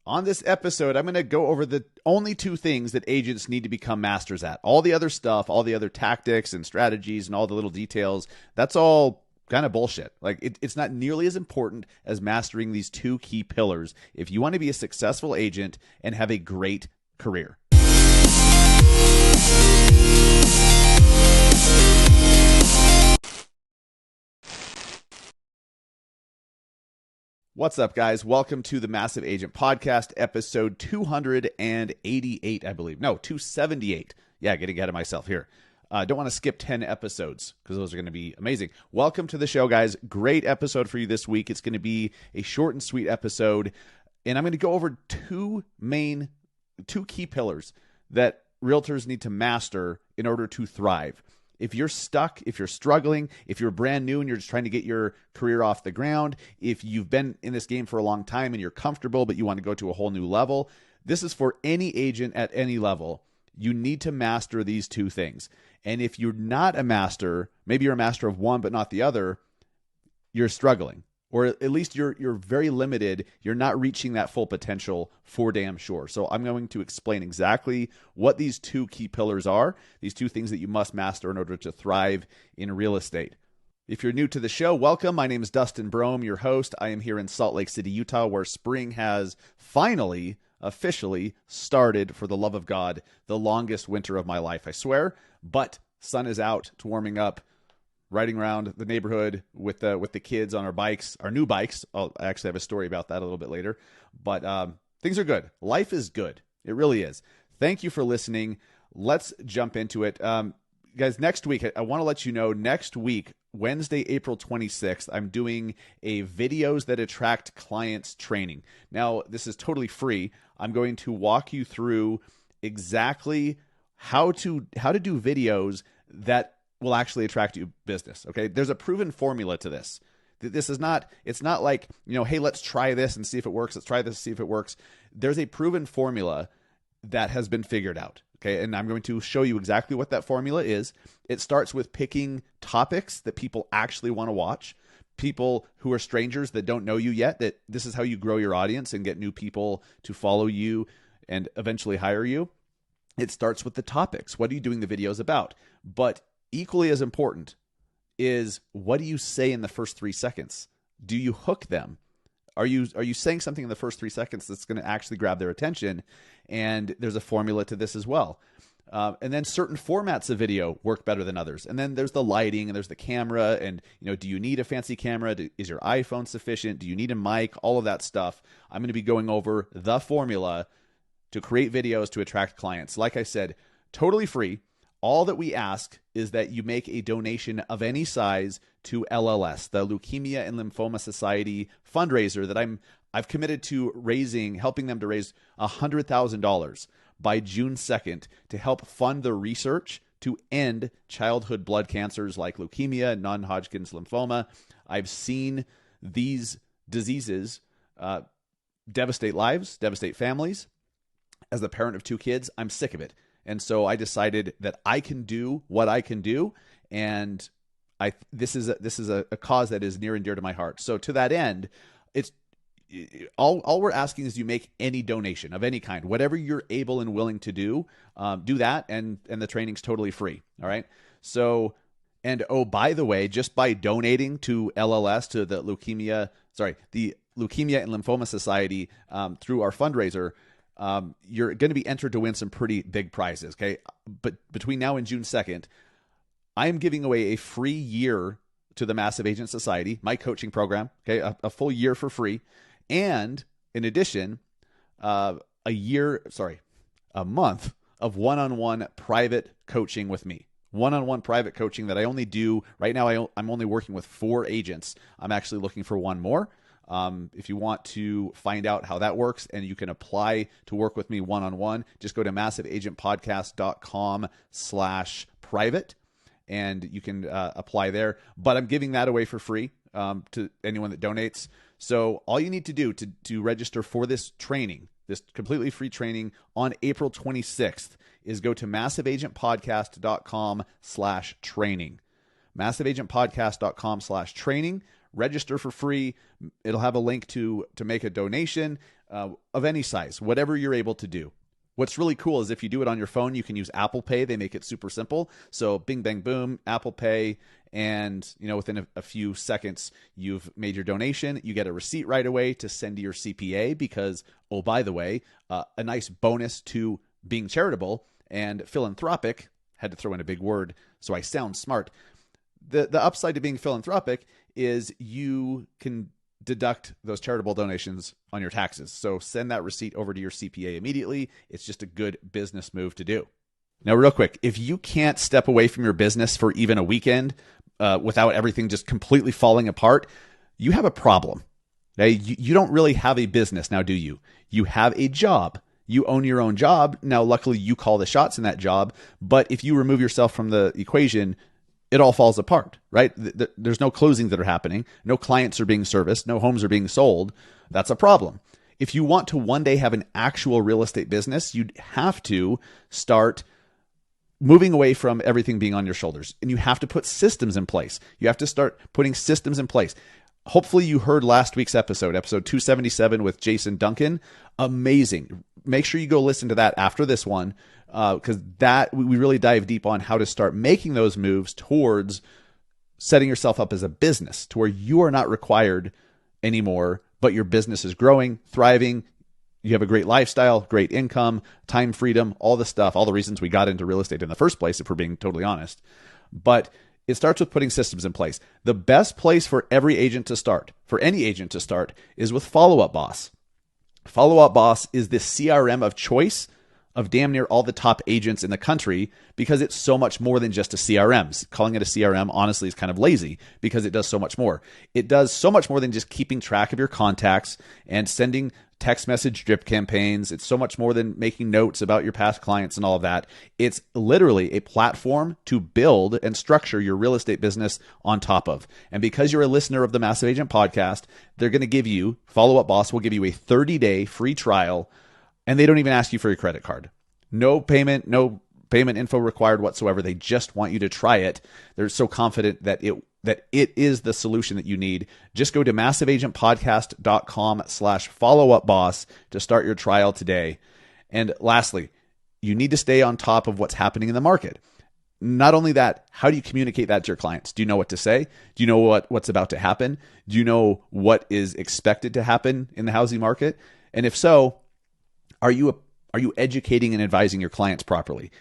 On this episode, I'm going to go over the only two things that agents need to become masters at. All the other stuff, all the other tactics and strategies and all the little details, that's all kind of bullshit. Like it's not nearly as important as mastering these two key pillars if you want to be a successful agent and have a great career. What's up, guys? Welcome to the Massive Agent Podcast, episode 288, I believe. No, 278. Yeah, getting ahead of myself here. Don't want to skip 10 episodes because those are going to be amazing. Welcome to the show, guys. Great episode for you this week. It's going to be a short and sweet episode, and I'm going to go over two key pillars that realtors need to master in order to thrive. If you're stuck, if you're struggling, if you're brand new and you're just trying to get your career off the ground, if you've been in this game for a long time and you're comfortable but you want to go to a whole new level, this is for any agent at any level. You need to master these two things. And if you're not a master, maybe you're a master of one but not the other, you're struggling. Or at least you're very limited. You're not reaching that full potential for damn sure. So I'm going to explain exactly what these two key pillars are, these two things that you must master in order to thrive in real estate. If you're new to the show, welcome. My name is Dustin Brohm, your host. I am here in Salt Lake City, Utah, where spring has finally, officially started, for the love of God, the longest winter of my life, I swear. But sun is out, it's warming up. Riding around the neighborhood with the kids on our bikes, our new bikes. I actually have a story about that a little bit later. But things are good. Life is good. It really is. Thank you for listening. Let's jump into it. Guys, next week, I want to let you know, next week, Wednesday, April 26th, I'm doing a Videos That Attract Clients training. Now, this is totally free. I'm going to walk you through exactly how to do videos that will actually attract you business. Okay. There's a proven formula to this. This is not, it's not like, hey, let's try this and see if it works. Let's try this and see if it works. There's a proven formula that has been figured out. Okay. And I'm going to show you exactly what that formula is. It starts with picking topics that people actually want to watch, people who are strangers that don't know you yet, that this is how you grow your audience and get new people to follow you and eventually hire you. It starts with the topics. What are you doing the videos about? But equally as important is, what do you say in the first 3 seconds? Do you hook them? Are you saying something in the first 3 seconds that's going to actually grab their attention? And there's a formula to this as well. And then certain formats of video work better than others. And then there's the lighting and there's the camera. And do you need a fancy camera? Is your iPhone sufficient? Do you need a mic? All of that stuff. I'm going to be going over the formula to create videos to attract clients. Like I said, totally free. All that we ask is that you make a donation of any size to LLS, the Leukemia and Lymphoma Society fundraiser that I've committed to helping them to raise $100,000 by June 2nd to help fund the research to end childhood blood cancers like leukemia, non-Hodgkin's lymphoma. I've seen these diseases devastate lives, devastate families. As the parent of 2 kids, I'm sick of it. And so I decided that I can do what I can do, and this is a cause that is near and dear to my heart. So to that end, it's all we're asking is you make any donation of any kind, whatever you're able and willing to do that, and the training's totally free. All right. So, and oh, by the way, just by donating to LLS, to the Leukemia and Lymphoma Society through our fundraiser, you're going to be entered to win some pretty big prizes. Okay. But between now and June 2nd, I am giving away a free year to the Massive Agent Society, my coaching program. Okay. A full year for free. And in addition, a month of one-on-one private coaching with me. One-on-one private coaching that I only do right now. I'm only working with 4 agents. I'm actually looking for one more. If you want to find out how that works and you can apply to work with me one-on-one, just go to massiveagentpodcast.com/private and you can apply there. But I'm giving that away for free to anyone that donates. So all you need to do to register for this training, this completely free training on April 26th, is go to massiveagentpodcast.com/training. massiveagentpodcast.com/training. register for free. It'll have a link to make a donation of any size, whatever you're able to do. What's really cool is if you do it on your phone, you can use Apple Pay. They make it super simple. So bing, bang, boom, Apple Pay. And, within a few seconds, you've made your donation. You get a receipt right away to send to your CPA because, oh, by the way, a nice bonus to being charitable and philanthropic, had to throw in a big word so I sound smart. The upside to being philanthropic is you can deduct those charitable donations on your taxes. So send that receipt over to your CPA immediately. It's just a good business move to do. Now, real quick, if you can't step away from your business for even a weekend without everything just completely falling apart, you have a problem. Okay? You don't really have a business now, do you? You have a job. You own your own job. Now, luckily, you call the shots in that job. But if you remove yourself from the equation, it all falls apart, right? There's no closings that are happening. No clients are being serviced. No homes are being sold. That's a problem. If you want to one day have an actual real estate business, you'd have to start moving away from everything being on your shoulders. And you have to put systems in place. You have to start putting systems in place. Hopefully you heard last week's episode 277 with Jason Duncan. Amazing. Make sure you go listen to that after this one, because we really dive deep on how to start making those moves towards setting yourself up as a business to where you are not required anymore, but your business is growing, thriving. You have a great lifestyle, great income, time freedom, all the stuff, all the reasons we got into real estate in the first place, if we're being totally honest. But it starts with putting systems in place. The best place for every agent to start, for any agent to start, is with Follow Up Boss. Follow Up Boss is the CRM of choice of damn near all the top agents in the country because it's so much more than just a CRM. Calling it a CRM, honestly, is kind of lazy because it does so much more. It does so much more than just keeping track of your contacts and sending text message drip campaigns. It's so much more than making notes about your past clients and all of that. It's literally a platform to build and structure your real estate business on top of. And because you're a listener of the Massive Agent podcast, they're going to give you, Follow Up Boss will give you a 30-day free trial, and they don't even ask you for your credit card. No payment info required whatsoever. They just want you to try it. They're so confident that it is the solution that you need. Just go to massiveagentpodcast.com/followupboss to start your trial today. And lastly, you need to stay on top of what's happening in the market. Not only that, how do you communicate that to your clients? Do you know what to say? Do you know what's about to happen? Do you know what is expected to happen in the housing market? And if so, are you educating and advising your clients properly?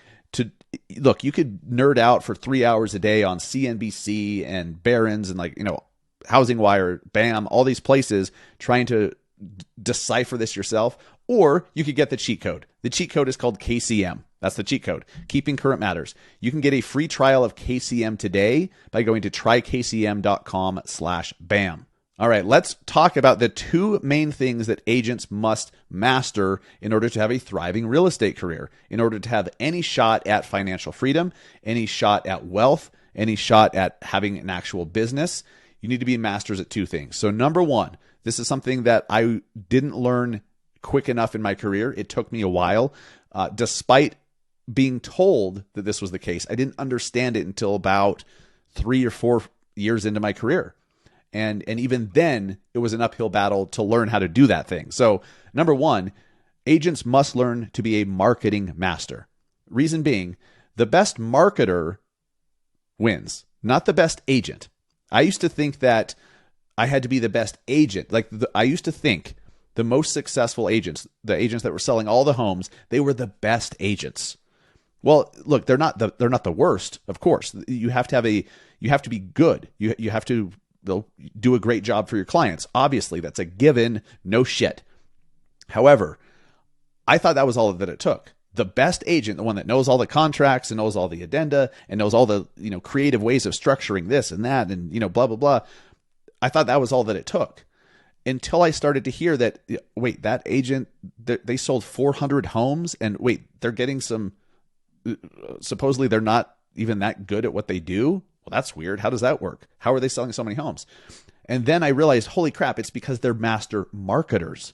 Look, you could nerd out for 3 hours a day on CNBC and Barron's and Housing Wire, BAM, all these places trying to decipher this yourself, or you could get the cheat code. The cheat code is called KCM. That's the cheat code. Keeping Current Matters. You can get a free trial of KCM today by going to trykcm.com/BAM. All right, let's talk about the two main things that agents must master in order to have a thriving real estate career, in order to have any shot at financial freedom, any shot at wealth, any shot at having an actual business. You need to be masters at two things. So number one, this is something that I didn't learn quick enough in my career. It took me a while. Despite being told that this was the case, I didn't understand it until about 3 or 4 years into my career. And even then, it was an uphill battle to learn how to do that thing. So number one, agents must learn to be a marketing master. Reason being, the best marketer wins, not the best agent. I used to think that I had to be the best agent. I used to think the most successful agents, the agents that were selling all the homes, they were the best agents. Well, look, they're not the worst, of course. You have to be good. You have to do a great job for your clients. Obviously, that's a given, no shit. However, I thought that was all that it took. The best agent, the one that knows all the contracts and knows all the addenda and knows all the creative ways of structuring this and that and blah, blah, blah. I thought that was all that it took until I started to hear that, wait, that agent, they sold 400 homes and wait, they're getting supposedly they're not even that good at what they do. Well, that's weird. How does that work? How are they selling so many homes? And then I realized, holy crap, it's because they're master marketers.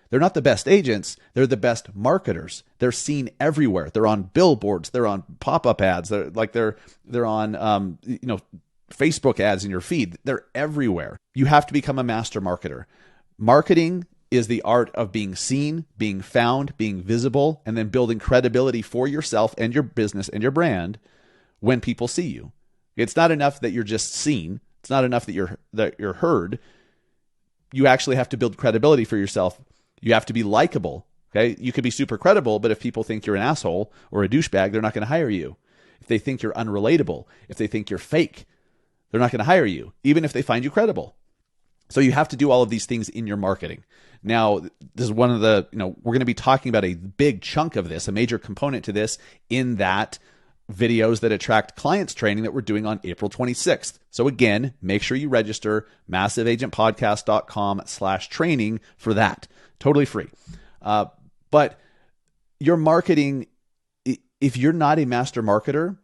They're not the best agents. They're the best marketers. They're seen everywhere. They're on billboards. They're on pop-up ads. They're on, Facebook ads in your feed. They're everywhere. You have to become a master marketer. Marketing is the art of being seen, being found, being visible, and then building credibility for yourself and your business and your brand when people see you. It's not enough that you're just seen. It's not enough that you're heard. You actually have to build credibility for yourself. You have to be likable. Okay? You could be super credible, but if people think you're an asshole or a douchebag, they're not going to hire you. If they think you're unrelatable, if they think you're fake, they're not going to hire you, even if they find you credible. So you have to do all of these things in your marketing. Now, this is one of the, we're going to be talking about a big chunk of this, a major component to this in that videos that attract clients training that we're doing on April 26th. So again, make sure you register massiveagentpodcast.com/training for that. Totally free. But your marketing, if you're not a master marketer,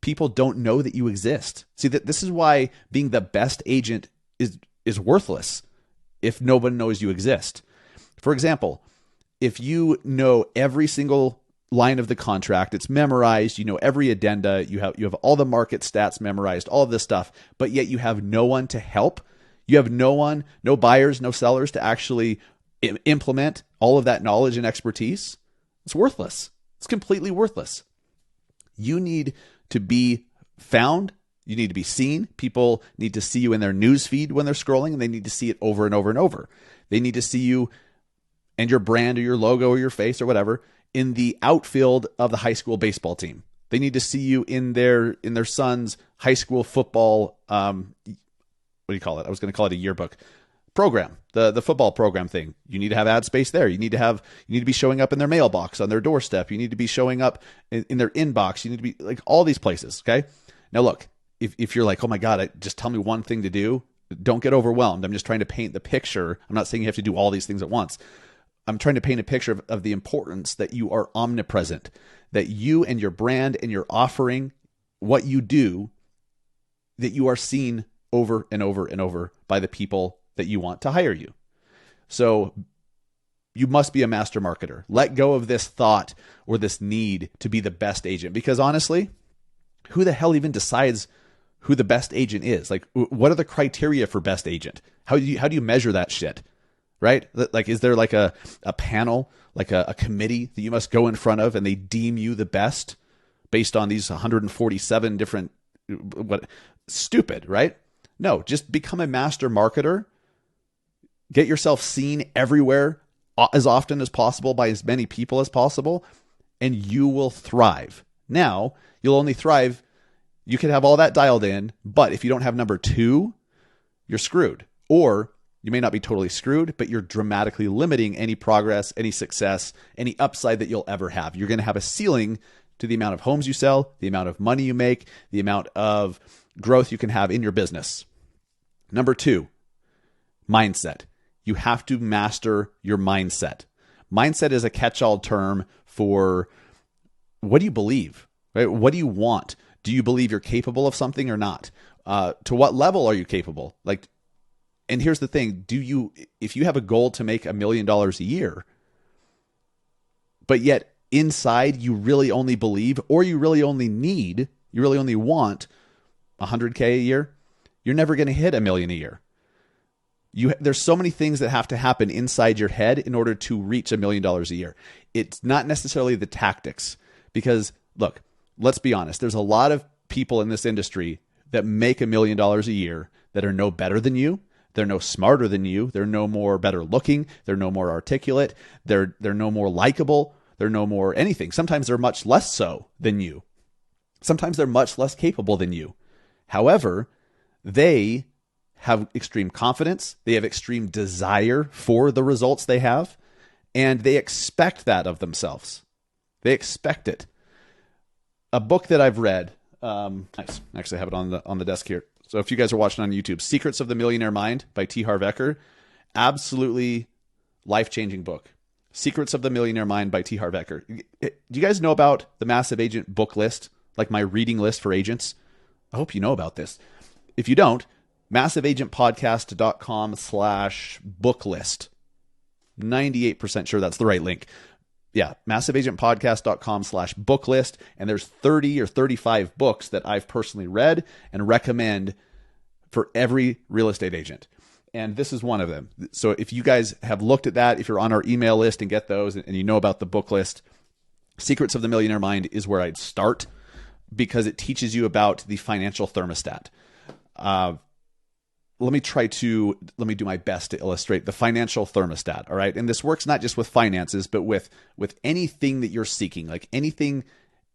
people don't know that you exist. See, that this is why being the best agent is worthless if no one knows you exist. For example, if you know every single line of the contract, it's memorized, you know every addenda, you have all the market stats memorized, all of this stuff, but yet you have no one to help. You have no buyers, no sellers to actually implement all of that knowledge and expertise. It's worthless. It's completely worthless. You need to be found. You need to be seen. People need to see you in their news feed when they're scrolling, and they need to see it over and over and over. They need to see you and your brand or your logo or your face or whatever in the outfield of the high school baseball team. They need to see you in their son's high school football, what do you call it? I was going to call it a yearbook program, the football program thing. You need to have ad space there. You need to be showing up in their mailbox, on their doorstep. You need to be showing up in their inbox. You need to be like all these places. Okay. Now look, if you're like, oh my God, just tell me one thing to do, don't get overwhelmed. I'm just trying to paint the picture. I'm not saying you have to do all these things at once. I'm trying to paint a picture of the importance that you are omnipresent, that you and your brand and your offering, what you do, that you are seen over and over and over by the people that you want to hire you. So you must be a master marketer. Let go of this thought or this need to be the best agent, because honestly, who the hell even decides who the best agent is? Like, what are the criteria for best agent? How do you measure that shit? Right? Like, is there like a panel, like a committee that you must go in front of and they deem you the best based on these 147 different, stupid, right? No, just become a master marketer. Get yourself seen everywhere as often as possible by as many people as possible, and you will thrive. Now, you'll only thrive. You can have all that dialed in, but if you don't have number 2, you're screwed. Or you may not be totally screwed, but you're dramatically limiting any progress, any success, any upside that you'll ever have. You're going to have a ceiling to the amount of homes you sell, the amount of money you make, the amount of growth you can have in your business. Number 2, mindset. You have to master your mindset. Mindset is a catch-all term for what do you believe? Right? What do you want? Do you believe you're capable of something or not? To what level are you capable? And here's the thing, if you have a goal to make $1 million a year, but yet inside you really only believe, or you really only want $100K a year, you're never going to hit $1 million a year. There's so many things that have to happen inside your head in order to reach $1 million a year. It's not necessarily the tactics, because look, let's be honest. There's a lot of people in this industry that make $1 million a year that are no better than you. They're no smarter than you. They're no more better looking. They're no more articulate. They're no more likable. They're no more anything. Sometimes they're much less so than you. Sometimes they're much less capable than you. However, they have extreme confidence. They have extreme desire for the results they have, and they expect that of themselves. They expect it. A book that I've read, nice. Actually, I have it on the desk here. So if you guys are watching on YouTube, Secrets of the Millionaire Mind by T. Harv Eker, absolutely life-changing book. Secrets of the Millionaire Mind by T. Harv Eker. Do you guys know about the Massive Agent book list, like my reading list for agents? I hope you know about this. If you don't, massiveagentpodcast.com/book list. 98% sure that's the right link. Yeah, massiveagentpodcast.com/book list. And there's 30 or 35 books that I've personally read and recommend for every real estate agent. And this is one of them. So if you guys have looked at that, if you're on our email list and get those and you know about the book list, Secrets of the Millionaire Mind is where I'd start, because it teaches you about the financial thermostat. Let me do my best to illustrate the financial thermostat. All right. And this works not just with finances, but with anything that you're seeking, like anything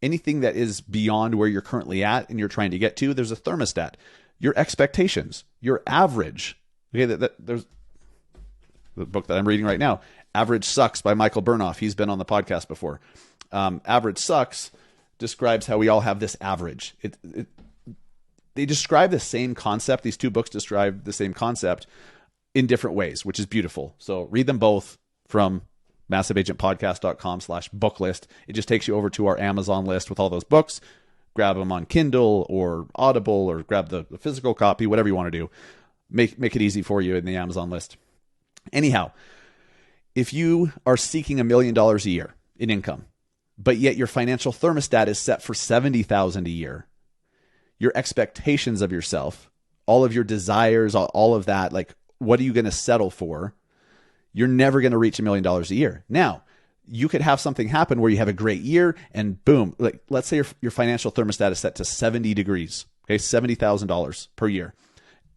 that is beyond where you're currently at and you're trying to get to. There's a thermostat. Your expectations, your average. Okay. There's the book that I'm reading right now, Average Sucks by Michael Burnoff. He's been on the podcast before. Average Sucks describes how we all have this average. They describe the same concept. These two books describe the same concept in different ways, which is beautiful. So read them both from massiveagentpodcast.com/book list. It just takes you over to our Amazon list with all those books. Grab them on Kindle or Audible, or grab the physical copy, whatever you want to do. Make it easy for you in the Amazon list. Anyhow, if you are seeking $1 million a year in income, but yet your financial thermostat is set for $70,000 a year, your expectations of yourself, all of your desires, all of that, like what are you going to settle for? You're never going to reach $1 million a year. Now, you could have something happen where you have a great year and boom, like let's say your financial thermostat is set to 70 degrees, okay, $70,000 per year.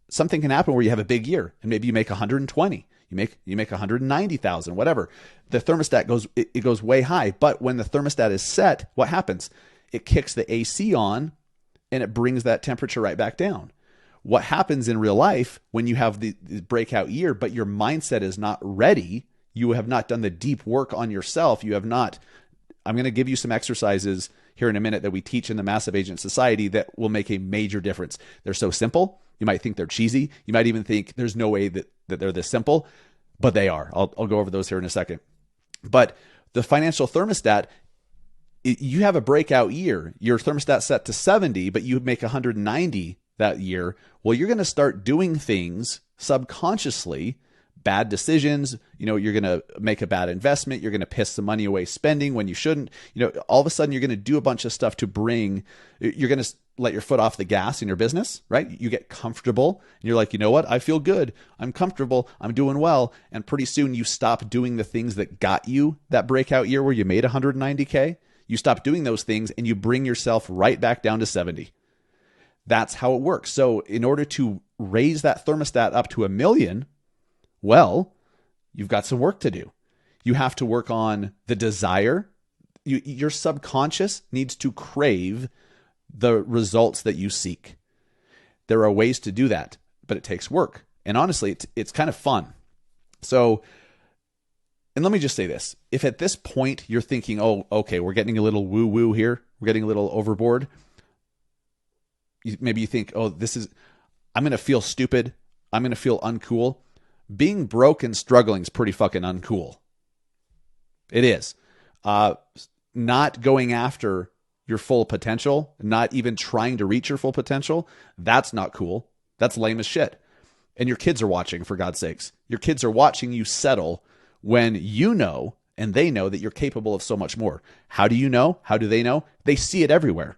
Something can happen where you have a big year and maybe you make 120. You make 190,000, whatever. The thermostat goes way high. But when the thermostat is set, what happens? It kicks the AC on and it brings that temperature right back down. What happens in real life when you have the breakout year, but your mindset is not ready, you have not done the deep work on yourself, you have not, I'm going to give you some exercises here in a minute that we teach in the Massive Agent Society that will make a major difference. They're so simple. You might think they're cheesy. You might even think there's no way that they're this simple, but they are. I'll go over those here in a second. But the financial thermostat, you have a breakout year. Your thermostat set to 70, but you make 190 that year. Well, you're going to start doing things subconsciously, bad decisions. You're going to make a bad investment. You're going to piss some money away spending when you shouldn't. All of a sudden you're going to do a bunch of stuff you're going to let your foot off the gas in your business, right? You get comfortable and you're like, you know what? I feel good. I'm comfortable. I'm doing well. And pretty soon you stop doing the things that got you that breakout year where you made 190K. You stop doing those things and you bring yourself right back down to 70. That's how it works. So in order to raise that thermostat up to $1 million, well, you've got some work to do. You have to work on the desire. Your subconscious needs to crave the results that you seek. There are ways to do that, but it takes work. And honestly, it's kind of fun. So, and let me just say this. If at this point you're thinking, oh, okay, we're getting a little woo-woo here, we're getting a little overboard. Maybe you think, oh, I'm going to feel stupid. I'm going to feel uncool. Being broke and struggling is pretty fucking uncool. It is. Not going after your full potential, not even trying to reach your full potential, that's not cool. That's lame as shit. And your kids are watching, for God's sakes. Your kids are watching you settle when you know and they know that you're capable of so much more. How do you know? How do they know? They see it everywhere.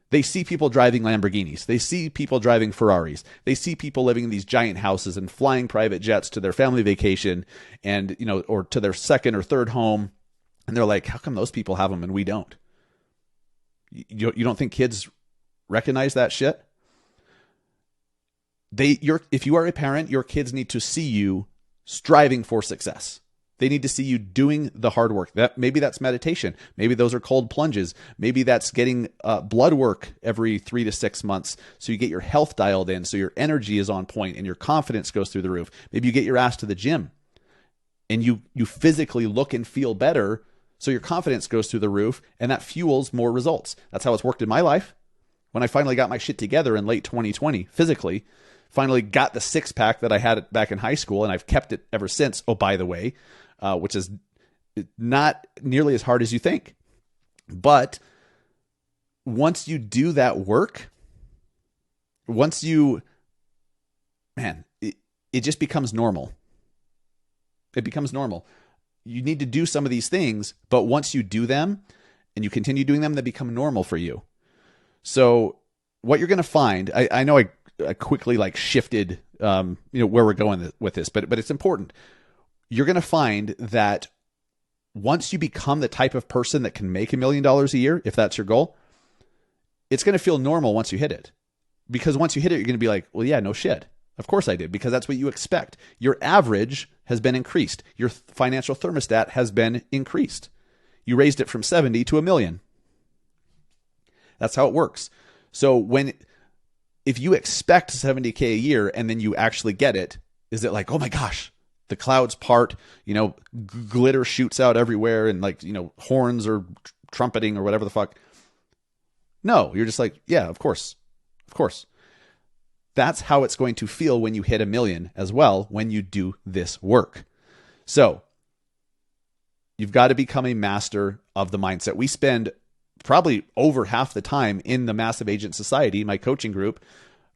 They see people driving Lamborghinis. They see people driving Ferraris. They see people living in these giant houses and flying private jets to their family vacation and, or to their second or third home. And they're like, how come those people have them and we don't? You don't think kids recognize that shit? If you are a parent, your kids need to see you striving for success. They need to see you doing the hard work. Maybe that's meditation. Maybe those are cold plunges. Maybe that's getting blood work every 3 to 6 months so you get your health dialed in, so your energy is on point and your confidence goes through the roof. Maybe you get your ass to the gym and you physically look and feel better so your confidence goes through the roof and that fuels more results. That's how it's worked in my life. When I finally got my shit together in late 2020, physically, finally got the six pack that I had back in high school and I've kept it ever since. Oh, by the way, which is not nearly as hard as you think. But once you do that work, it just becomes normal. It becomes normal. You need to do some of these things, but once you do them and you continue doing them, they become normal for you. So what you're going to find, I know I quickly like shifted, where we're going with this, but it's important. You're going to find that once you become the type of person that can make $1 million a year, if that's your goal, it's going to feel normal once you hit it. Because once you hit it, you're going to be like, well, yeah, no shit. Of course I did, because that's what you expect. Your average has been increased. Your financial thermostat has been increased. You raised it from 70 to 1 million. That's how it works. So if you expect 70K a year and then you actually get it, is it like, oh my gosh, the clouds part, glitter shoots out everywhere and like, horns are trumpeting or whatever the fuck? No, you're just like, yeah, of course. Of course. That's how it's going to feel when you hit 1 million as well, when you do this work. So you've got to become a master of the mindset. We spend probably over half the time in the Massive Agent Society, my coaching group,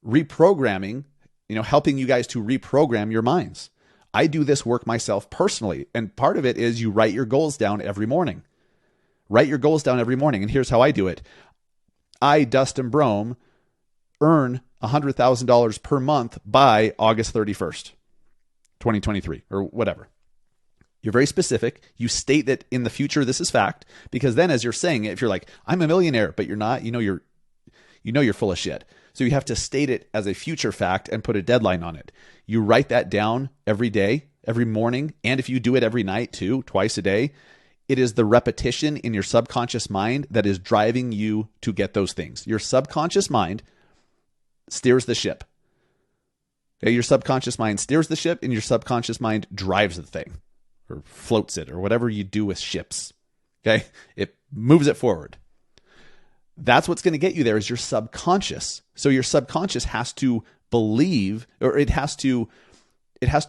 reprogramming, helping you guys to reprogram your minds. I do this work myself personally. And part of it is you write your goals down every morning. Write your goals down every morning. And here's how I do it. I, Dustin Brohm, earn $100,000 per month by August 31st, 2023, or whatever. You're very specific. You state that in the future, this is fact, because then as you're saying it, if you're like, I'm a millionaire, but you're not, you're full of shit. So you have to state it as a future fact and put a deadline on it. You write that down every day, every morning. And if you do it every night too, twice a day, it is the repetition in your subconscious mind that is driving you to get those things. Your subconscious mind steers the ship. Okay, your subconscious mind steers the ship and your subconscious mind drives the thing or floats it or whatever you do with ships. Okay, it moves it forward. That's what's going to get you there is your subconscious. So your subconscious has to believe, or it has to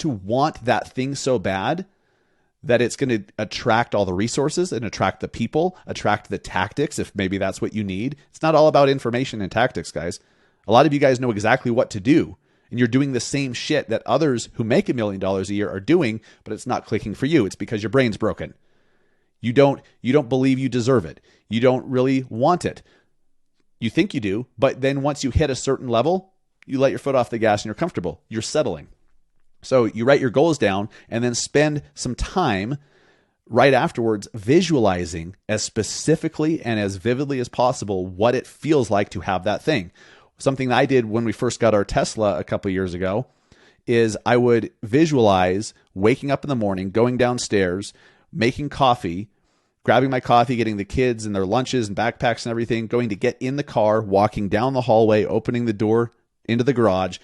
want that thing so bad that it's going to attract all the resources and attract the people, attract the tactics, if maybe that's what you need. It's not all about information and tactics, guys. A lot of you guys know exactly what to do, and you're doing the same shit that others who make $1 million a year are doing, but it's not clicking for you. It's because your brain's broken. You don't believe you deserve it. You don't really want it. You think you do, but then once you hit a certain level, you let your foot off the gas and you're comfortable. You're settling. So you write your goals down and then spend some time right afterwards visualizing as specifically and as vividly as possible what it feels like to have that thing. Something that I did when we first got our Tesla a couple of years ago is I would visualize waking up in the morning, going downstairs, making coffee, grabbing my coffee, getting the kids and their lunches and backpacks and everything, going to get in the car, walking down the hallway, opening the door into the garage,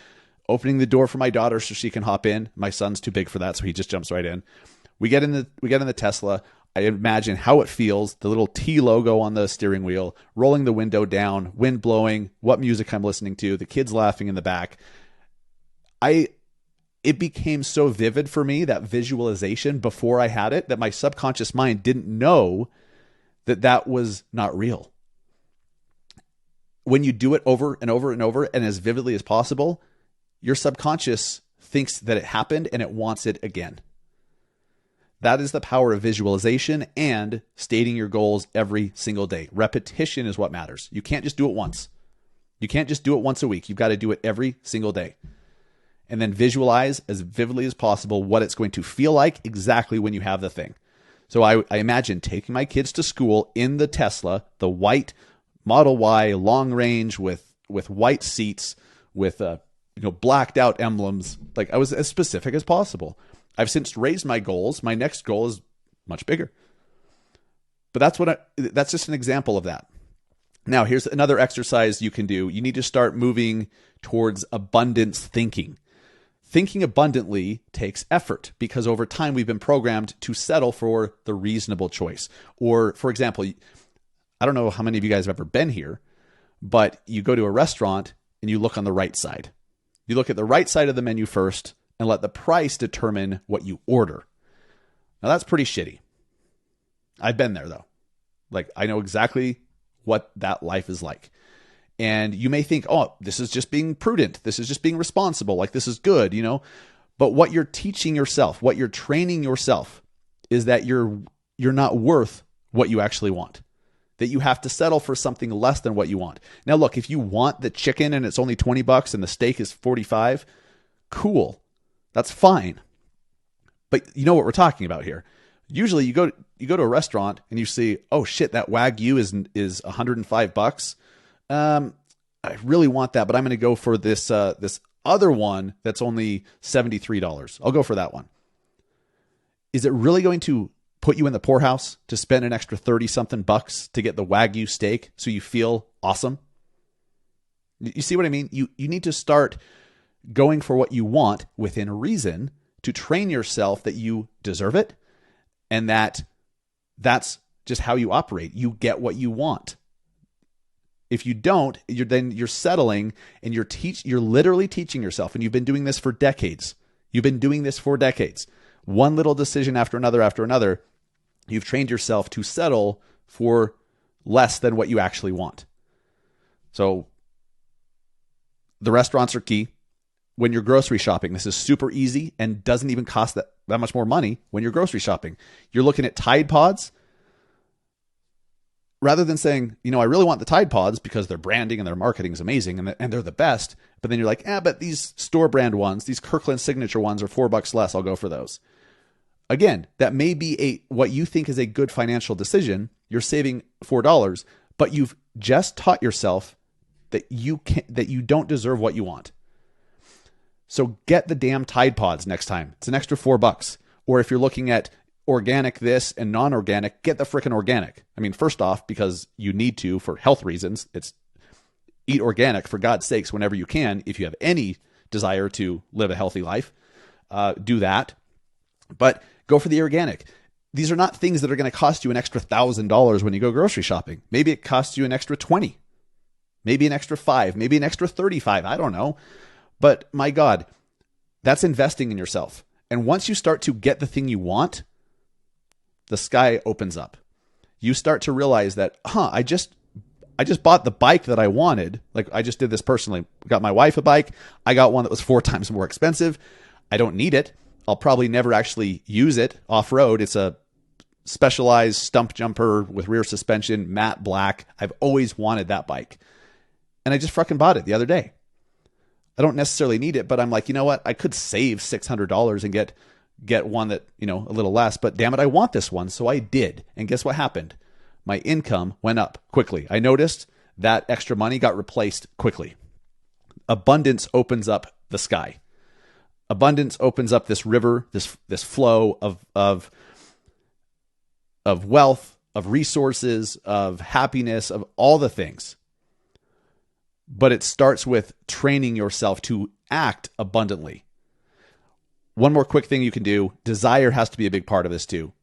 opening the door for my daughter so she can hop in. My son's too big for that, so he just jumps right in. We get in the Tesla. I imagine how it feels, the little T logo on the steering wheel, rolling the window down, wind blowing, what music I'm listening to, the kids laughing in the back. It became so vivid for me, that visualization before I had it, that my subconscious mind didn't know that was not real. When you do it over and over and over and as vividly as possible, your subconscious thinks that it happened and it wants it again. That is the power of visualization and stating your goals every single day. Repetition is what matters. You can't just do it once. You can't just do it once a week. You've got to do it every single day. And then visualize as vividly as possible what it's going to feel like exactly when you have the thing. So I imagine taking my kids to school in the Tesla, the white Model Y long range with white seats, with blacked out emblems. Like, I was as specific as possible. I've since raised my goals. My next goal is much bigger. But that's just an example of that. Now, here's another exercise you can do. You need to start moving towards abundance thinking. Thinking abundantly takes effort because over time we've been programmed to settle for the reasonable choice. Or, for example, I don't know how many of you guys have ever been here, but you go to a restaurant and you look on the right side. You look at the right side of the menu first and let the price determine what you order. Now, that's pretty shitty. I've been there, though. Like, I know exactly what that life is like. And you may think, oh, this is just being prudent. This is just being responsible. Like, this is good, But what you're teaching yourself, what you're training yourself is that you're not worth what you actually want. that you have to settle for something less than what you want. Now, look, if you want the chicken and it's only $20 and the steak is $45, cool. That's fine. But you know what we're talking about here. Usually you go to a restaurant and you see, oh shit, that Wagyu is $105. I really want that, but I'm going to go for this other one that's only $73. I'll go for that one. Is it really going to put you in the poorhouse to spend an extra 30 something bucks to get the Wagyu steak so you feel awesome? You see what I mean? You need to start going for what you want within reason to train yourself that you deserve it and that's just how you operate. You get what you want. If you don't, you're settling and you're literally teaching yourself, and you've been doing this for decades. One little decision after another, you've trained yourself to settle for less than what you actually want. So the restaurants are key. When you're grocery shopping, this is super easy and doesn't even cost that much more money when you're grocery shopping. You're looking at Tide Pods. Rather than saying, I really want the Tide Pods because their branding and their marketing is amazing and they're the best. But then you're like, but these store brand ones, these Kirkland signature ones are $4 less. I'll go for those. Again, that may be what you think is a good financial decision. You're saving $4, but you've just taught yourself that you don't deserve what you want. So get the damn Tide Pods next time. It's an extra $4. Or if you're looking at organic this and non-organic, get the freaking organic. I mean, first off, because you need to for health reasons, it's eat organic for God's sakes whenever you can. If you have any desire to live a healthy life, do that. But go for the organic. These are not things that are going to cost you an extra $1,000 when you go grocery shopping. Maybe it costs you an extra 20, maybe an extra 5, maybe an extra 35. I don't know. But my God, that's investing in yourself. And once you start to get the thing you want, the sky opens up. You start to realize that, I just bought the bike that I wanted. Like I just did this personally. Got my wife a bike. I got one that was 4 times more expensive. I don't need it. I'll probably never actually use it off-road. It's a specialized stump jumper with rear suspension, matte black. I've always wanted that bike. And I just fucking bought it the other day. I don't necessarily need it, but I'm like, you know what? I could save $600 and get one that, a little less, but damn it, I want this one. So I did. And guess what happened? My income went up quickly. I noticed that extra money got replaced quickly. Abundance opens up the sky. Abundance opens up this river, this flow of wealth, of resources, of happiness, of all the things. But it starts with training yourself to act abundantly. One more quick thing you can do. Desire has to be a big part of this too.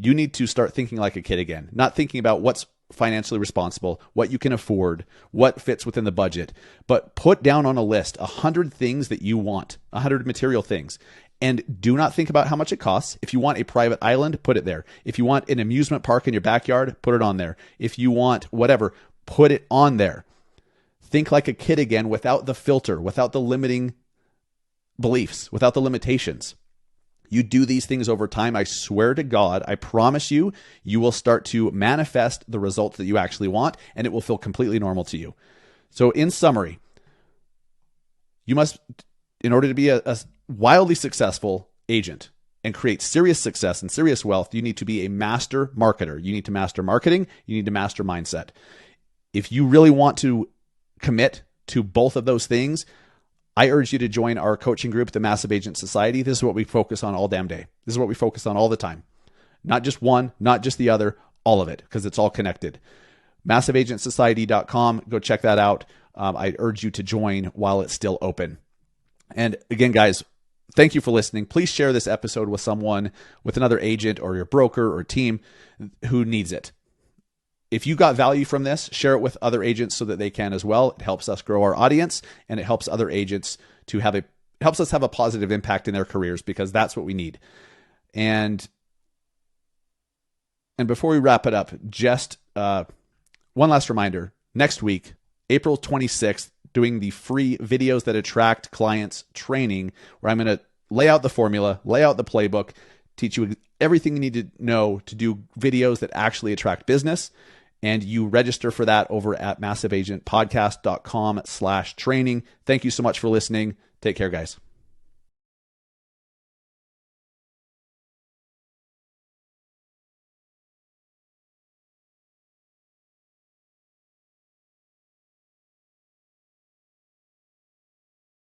You need to start thinking like a kid again, not thinking about what's financially responsible, what you can afford, what fits within the budget, but put down on a list 100 things that you want, 100 material things. And do not think about how much it costs. If you want a private island, put it there. If you want an amusement park in your backyard, put it on there. If you want whatever, put it on there. Think like a kid again, without the filter, without the limiting beliefs, without the limitations. You do these things over time. I swear to God, I promise you, you will start to manifest the results that you actually want, and it will feel completely normal to you. So in summary, you must, in order to be a wildly successful agent and create serious success and serious wealth, you need to be a master marketer. You need to master marketing. You need to master mindset. If you really want to commit to both of those things, I urge you to join our coaching group, the Massive Agent Society. This is what we focus on all damn day. This is what we focus on all the time. Not just one, not just the other, all of it, because it's all connected. MassiveAgentSociety.com. Go check that out. I urge you to join while it's still open. And again, guys, thank you for listening. Please share this episode with someone, with another agent or your broker or team who needs it. If you got value from this, share it with other agents so that they can as well. It helps us grow our audience, and it helps other agents to helps us have a positive impact in their careers, because that's what we need. And before we wrap it up, just one last reminder. Next week, April 26th, doing the free videos that attract clients training, where I'm going to lay out the formula, lay out the playbook, teach you everything you need to know to do videos that actually attract business. And you register for that over at massiveagentpodcast.com/training. Thank you so much for listening. Take care, guys.